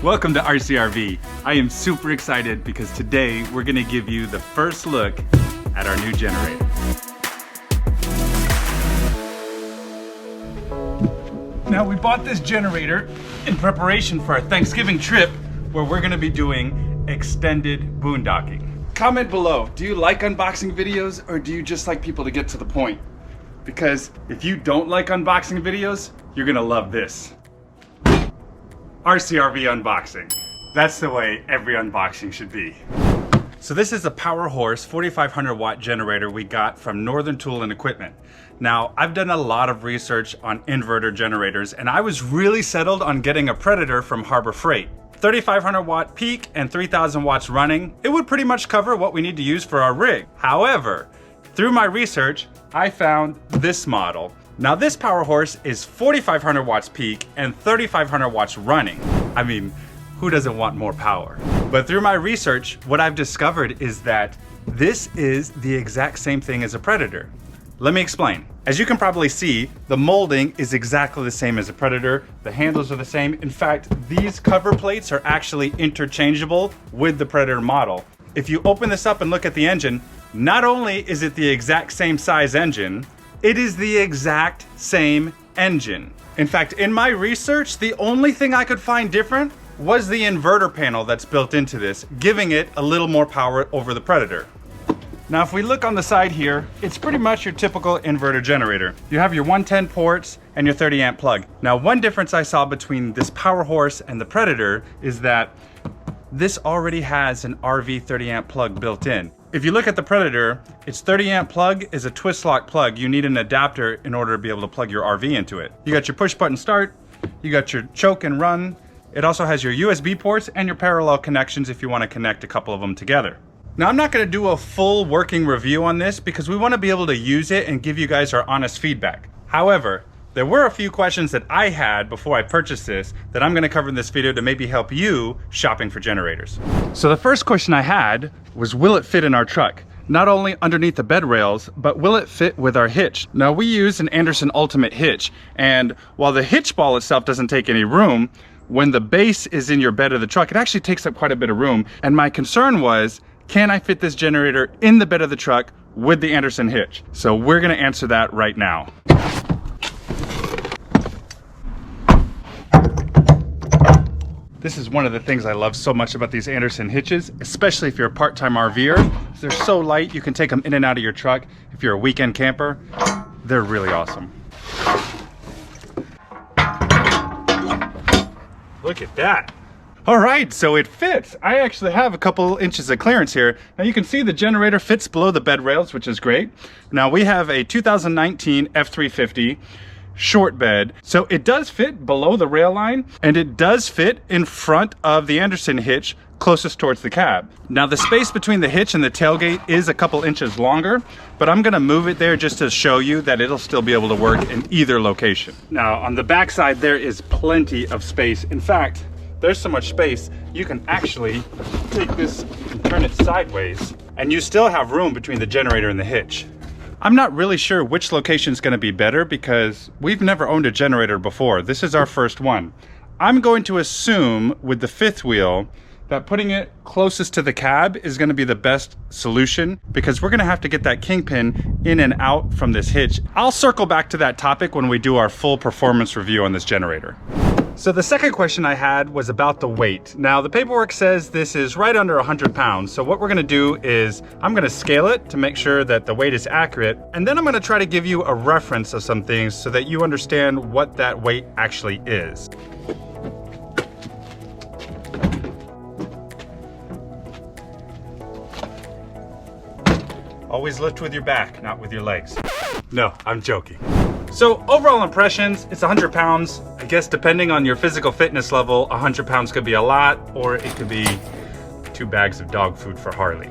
Welcome to RCRV. I am super excited because today we're gonna give you the first look at our new generator. Now we bought this generator in preparation for our Thanksgiving trip where we're gonna be doing extended boondocking. Comment below, do you like unboxing videos or do you just like people to get to the point? Because if you don't like unboxing videos, you're gonna love this. RCRV unboxing. That's the way every unboxing should be. So this is a Powerhorse 4500 watt generator we got from Northern Tool and Equipment. Now, I've done a lot of research on inverter generators and I was really settled on getting a Predator from Harbor Freight. 3500 watt peak and 3000 watts running, it would pretty much cover what we need to use for our rig. However, through my research, I found this model. Now this Powerhorse is 4500 watts peak and 3500 watts running. I mean, who doesn't want more power? But through my research, what I've discovered is that this is the exact same thing as a Predator. Let me explain. As you can probably see, the molding is exactly the same as a Predator. The handles are the same. In fact, these cover plates are actually interchangeable with the Predator model. If you open this up and look at the engine, not only is it the exact same size engine, it is the exact same engine. In fact, in my research, the only thing I could find different was the inverter panel that's built into this, giving it a little more power over the Predator. Now, if we look on the side here, it's pretty much your typical inverter generator. You have your 110 ports and your 30 amp plug. Now, one difference I saw between this Powerhorse and the Predator is that this already has an RV 30 amp plug built in. If you look at the Predator, its 30 amp plug is a twist lock plug. You need an adapter in order to be able to plug your RV into it. You got your push button start, you got your choke and run. It also has your USB ports and your parallel connections if you want to connect a couple of them together. Now I'm not going to do a full working review on this because we want to be able to use it and give you guys our honest feedback. However, there were a few questions that I had before I purchased this that I'm going to cover in this video to maybe help you shopping for generators. So the first question I had was, will it fit in our truck? Not only underneath the bed rails, but will it fit with our hitch? Now we use an Anderson Ultimate hitch, and while the hitch ball itself doesn't take any room, when the base is in your bed of the truck, it actually takes up quite a bit of room. And my concern was, can I fit this generator in the bed of the truck with the Anderson hitch? So we're going to answer that right now. This is one of the things I love so much about these Anderson hitches, especially if you're a part-time RVer. They're so light, you can take them in and out of your truck. If you're a weekend camper, they're really awesome. Look at that. All right, so it fits. I actually have a couple inches of clearance here. Now you can see the generator fits below the bed rails, which is great. Now we have a 2019 F350 short bed, so it does fit below the rail line and it does fit in front of the Anderson hitch closest towards the cab. Now the space between the hitch and the tailgate is a couple inches longer, but I'm gonna move it there just to show you that it'll still be able to work in either location. Now on the back side there is plenty of space. In fact, there's so much space you can actually take this and turn it sideways and you still have room between the generator and the hitch. I'm not really sure which location is going to be better because we've never owned a generator before. This is our first one. I'm going to assume with the fifth wheel that putting it closest to the cab is going to be the best solution because we're going to have to get that kingpin in and out from this hitch. I'll circle back to that topic when we do our full performance review on this generator. So the second question I had was about the weight. Now the paperwork says this is right under 100 pounds. So what we're gonna do is I'm gonna scale it to make sure that the weight is accurate. And then I'm gonna try to give you a reference of some things so that you understand what that weight actually is. Always lift with your back, not with your legs. No, I'm joking. So overall impressions, it's 100 pounds. I guess depending on your physical fitness level, 100 pounds could be a lot, or it could be 2 bags of dog food for Harley.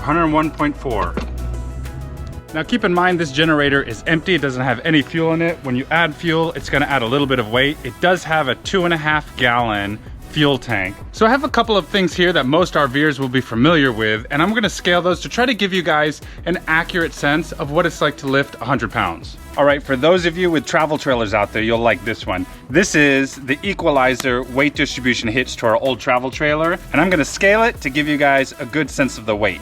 101.4. Now keep in mind this generator is empty, it doesn't have any fuel in it. When you add fuel, it's gonna add a little bit of weight. It does have a 2.5 gallon fuel tank. So I have a couple of things here that most RVers will be familiar with, and I'm gonna scale those to try to give you guys an accurate sense of what it's like to lift 100 pounds. All right, for those of you with travel trailers out there, you'll like this one. This is the equalizer weight distribution hitch to our old travel trailer, and I'm gonna scale it to give you guys a good sense of the weight.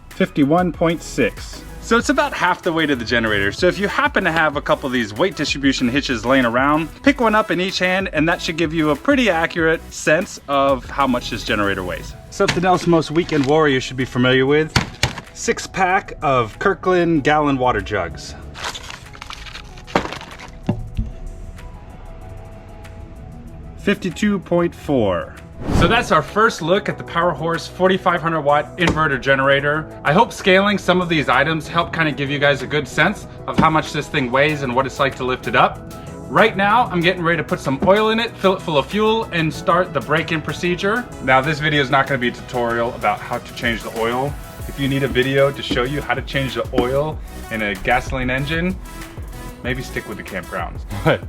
$51.6. So it's about half the weight of the generator. So if you happen to have a couple of these weight distribution hitches laying around, pick one up in each hand and that should give you a pretty accurate sense of how much this generator weighs. Something else most weekend warriors should be familiar with, 6-pack of Kirkland gallon water jugs. $52.4. So that's our first look at the Powerhorse 4500 watt inverter generator. I hope scaling some of these items help kind of give you guys a good sense of how much this thing weighs and what it's like to lift it up. Right now, I'm getting ready to put some oil in it, fill it full of fuel, and start the break-in procedure. Now, this video is not going to be a tutorial about how to change the oil. If you need a video to show you how to change the oil in a gasoline engine, maybe stick with the campgrounds. What?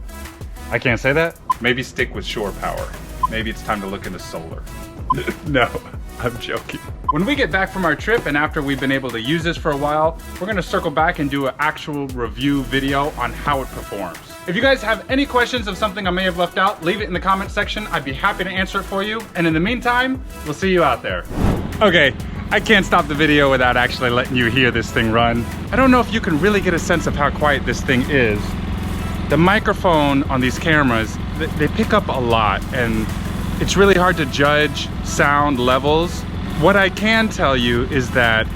I can't say that? Maybe stick with shore power. Maybe it's time to look into solar. No, I'm joking. When we get back from our trip and after we've been able to use this for a while, we're gonna circle back and do an actual review video on how it performs. If you guys have any questions of something I may have left out, leave it in the comment section. I'd be happy to answer it for you. And in the meantime, we'll see you out there. Okay, I can't stop the video without actually letting you hear this thing run. I don't know if you can really get a sense of how quiet this thing is. The microphone on these cameras, they pick up a lot and it's really hard to judge sound levels. What I can tell you is that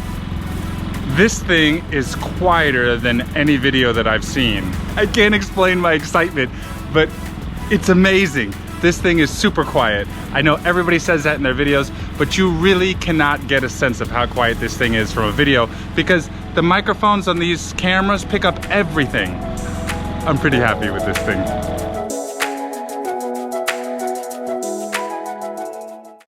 this thing is quieter than any video that I've seen. I can't explain my excitement, but it's amazing. This thing is super quiet. I know everybody says that in their videos, but you really cannot get a sense of how quiet this thing is from a video because the microphones on these cameras pick up everything. I'm pretty happy with this thing.